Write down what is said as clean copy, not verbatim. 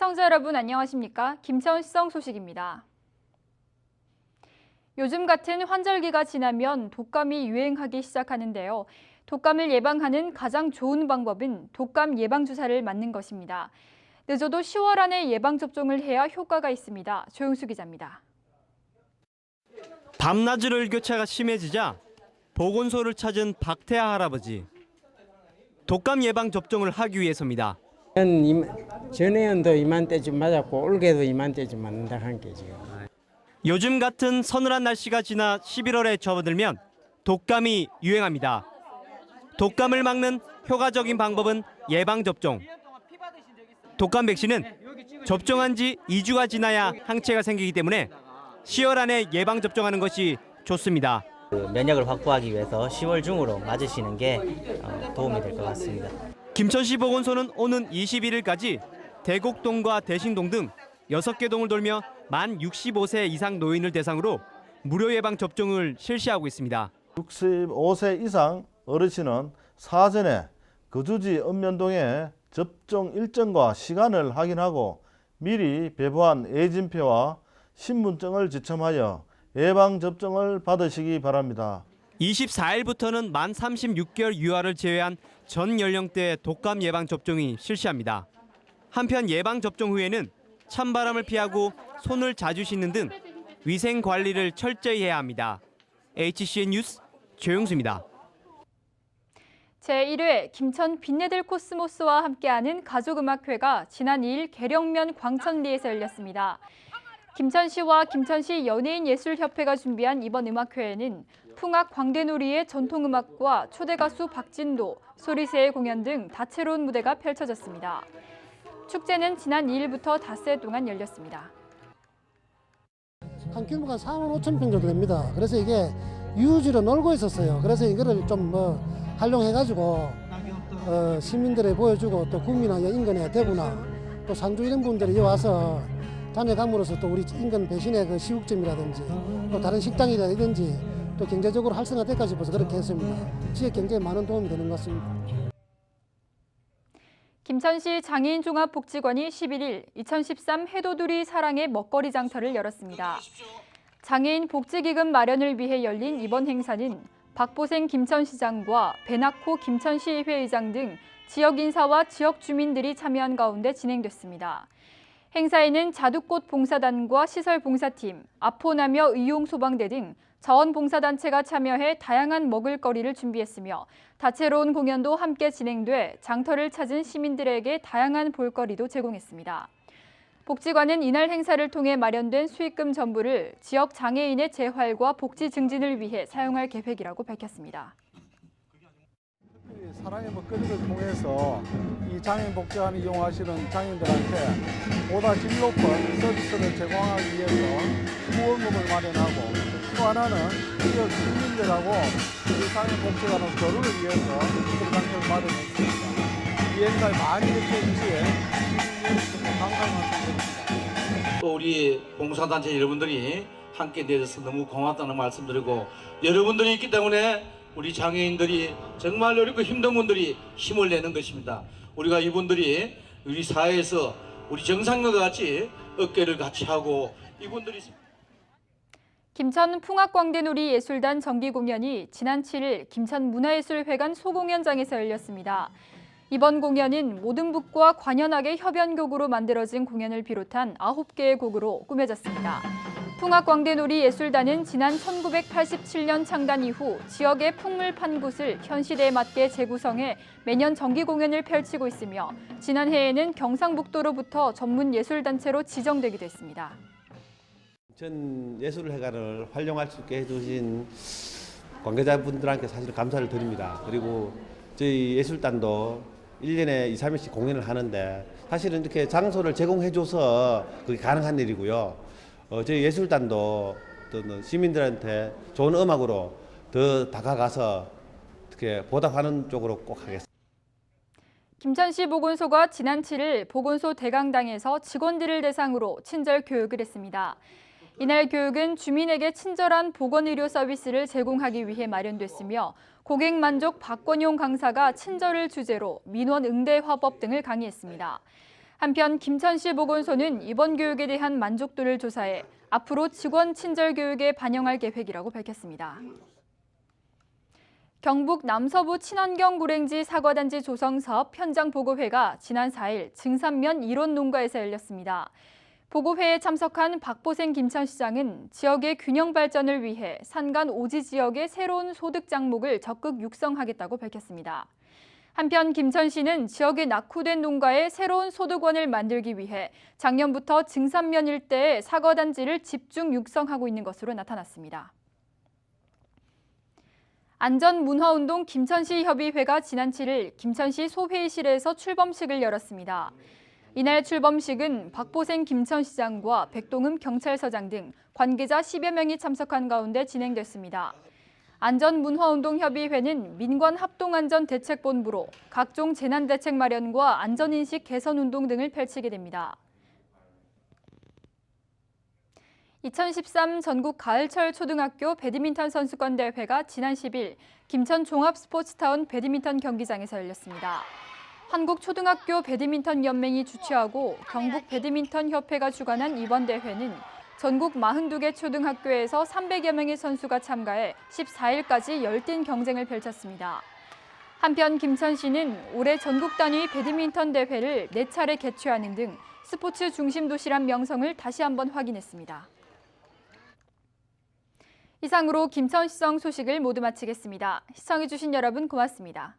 시청자 여러분 안녕하십니까? 김천시청 소식입니다. 요즘 같은 환절기가 지나면 독감이 유행하기 시작하는데요. 독감을 예방하는 가장 좋은 방법은 독감 예방주사를 맞는 것입니다. 늦어도 10월 안에 예방접종을 해야 효과가 있습니다. 조용수 기자입니다. 밤낮을 일교차가 심해지자 보건소를 찾은 박태하 할아버지. 독감 예방접종을 하기 위해서입니다. 전해연도 이맘때쯤 맞았고 올해도 이맘때쯤 맞는다 한 게 지금. 요즘 같은 서늘한 날씨가 지나 11월에 접어들면 독감이 유행합니다. 독감을 막는 효과적인 방법은 예방접종. 독감 백신은 접종한 지 2주가 지나야 항체가 생기기 때문에 10월 안에 예방접종하는 것이 좋습니다. 면역을 확보하기 위해서 10월 중으로 맞으시는 게 도움이 될 것 같습니다. 김천시 보건소는 오는 21일까지 대곡동과 대신동 등 6개 동을 돌며 만 65세 이상 노인을 대상으로 무료 예방접종을 실시하고 있습니다. 65세 이상 어르신은 사전에 거주지 읍면동에 접종 일정과 시간을 확인하고 미리 배부한 예진표와 신분증을 지참하여 예방접종을 받으시기 바랍니다. 24일부터는 만 36개월 유아를 제외한 전 연령대 독감 예방접종이 실시합니다. 한편 예방접종 후에는 찬바람을 피하고 손을 자주 씻는 등 위생 관리를 철저히 해야 합니다. HCN 뉴스 조용수입니다. 제1회 김천 빛내들 코스모스와 함께하는 가족음악회가 지난 2일 계령면 광천리에서 열렸습니다. 김천시와 김천시 연예인예술협회가 준비한 이번 음악회에는 풍악 광대놀이의 전통음악과 초대가수 박진도, 소리새의 공연 등 다채로운 무대가 펼쳐졌습니다. 축제는 지난 2일부터 닷새 동안 열렸습니다. 한 규모가 4만 5천 평 정도 됩니다. 그래서 이게 유지로 놀고 있었어요. 그래서 이거를 좀 활용해가지고 시민들에 보여주고 또 구미나 인근의 대구나 또 상주 이런 분들이 여기 와서 다녀감으로써 또 우리 인근 배신의 그 시국점이라든지 또 다른 식당이라든지 또 경제적으로 활성화될까 싶어서 그렇게 했습니다. 지역 경제에 많은 도움이 되는 것 같습니다. 김천시 장애인종합복지관이 11일 2013 해도두리 사랑의 먹거리 장터를 열었습니다. 장애인 복지기금 마련을 위해 열린 이번 행사는 박보생 김천시장과 배낙호 김천시의회 의장 등 지역 인사와 지역 주민들이 참여한 가운데 진행됐습니다. 행사에는 자두꽃 봉사단과 시설봉사팀, 아포나며 의용소방대 등 자원봉사단체가 참여해 다양한 먹을거리를 준비했으며 다채로운 공연도 함께 진행돼 장터를 찾은 시민들에게 다양한 볼거리도 제공했습니다. 복지관은 이날 행사를 통해 마련된 수익금 전부를 지역 장애인의 재활과 복지 증진을 위해 사용할 계획이라고 밝혔습니다. 사랑의 먹거리를 통해서 이 장애인 복지관을 이용하시는 장애인들한테 보다 질 높은 서비스를 제공하기 위해서 후원금을 마련하고 또 하나는 지역 시민들하고 이 장애인 복지관의 교류를 위해서 그런 장면을 마련했습니다. 이 행사에 많이 협조해 주시에 시민여러분께 감사의 말씀드립니다. 또 우리 봉사단체 여러분들이 함께 내줘서 너무 고맙다는 말씀드리고 여러분들이 있기 때문에 우리 장애인들이 정말 어렵고 힘든 분들이 힘을 내는 것입니다. 우리가 이분들이 우리 사회에서 우리 정상과 같이 어깨를 같이 하고 이분들이 김천 풍악광대놀이 예술단 정기 공연이 지난 7일 김천 문화예술회관 소공연장에서 열렸습니다. 이번 공연은 모든 북과 관현악의 협연곡으로 만들어진 공연을 비롯한 9개의 곡으로 꾸며졌습니다. 풍악광대놀이 예술단은 지난 1987년 창단 이후 지역의 풍물 판굿을 현 시대에 맞게 재구성해 매년 정기 공연을 펼치고 있으며 지난해에는 경상북도로부터 전문 예술단체로 지정되기도 했습니다. 전 예술회관을 활용할 수 있게 해주신 관계자분들한테 사실 감사를 드립니다. 그리고 저희 예술단도 1년에 2, 3일씩 공연을 하는데 사실은 이렇게 장소를 제공해줘서 그게 가능한 일이고요. 저희 예술단도 또 시민들한테 좋은 음악으로 더 다가가서 어떻게 보답하는 쪽으로 꼭 하겠습니다. 김천시 보건소가 지난 7일 보건소 대강당에서 직원들을 대상으로 친절 교육을 했습니다. 이날 교육은 주민에게 친절한 보건의료 서비스를 제공하기 위해 마련됐으며 고객만족 박권용 강사가 친절을 주제로 민원 응대 화법 등을 강의했습니다. 한편 김천시 보건소는 이번 교육에 대한 만족도를 조사해 앞으로 직원 친절 교육에 반영할 계획이라고 밝혔습니다. 경북 남서부 친환경 고랭지 사과단지 조성 사업 현장 보고회가 지난 4일 증산면 이론 농가에서 열렸습니다. 보고회에 참석한 박보생 김천시장은 지역의 균형 발전을 위해 산간 오지 지역의 새로운 소득 장목을 적극 육성하겠다고 밝혔습니다. 한편 김천시는 지역의 낙후된 농가에 새로운 소득원을 만들기 위해 작년부터 증산면 일대에 사과단지를 집중 육성하고 있는 것으로 나타났습니다. 안전문화운동 김천시 협의회가 지난 7일 김천시 소회의실에서 출범식을 열었습니다. 이날 출범식은 박보생 김천시장과 백동흠 경찰서장 등 관계자 10여 명이 참석한 가운데 진행됐습니다. 안전문화운동협의회는 민관합동안전대책본부로 각종 재난대책 마련과 안전인식 개선운동 등을 펼치게 됩니다. 2013 전국 가을철 초등학교 배드민턴 선수권 대회가 지난 10일 김천 종합스포츠타운 배드민턴 경기장에서 열렸습니다. 한국초등학교 배드민턴 연맹이 주최하고 경북 배드민턴 협회가 주관한 이번 대회는 전국 42개 초등학교에서 300여 명의 선수가 참가해 14일까지 열띤 경쟁을 펼쳤습니다. 한편 김천시는 올해 전국 단위 배드민턴 대회를 4차례 개최하는 등 스포츠 중심 도시란 명성을 다시 한번 확인했습니다. 이상으로 김천시청 소식을 모두 마치겠습니다. 시청해주신 여러분 고맙습니다.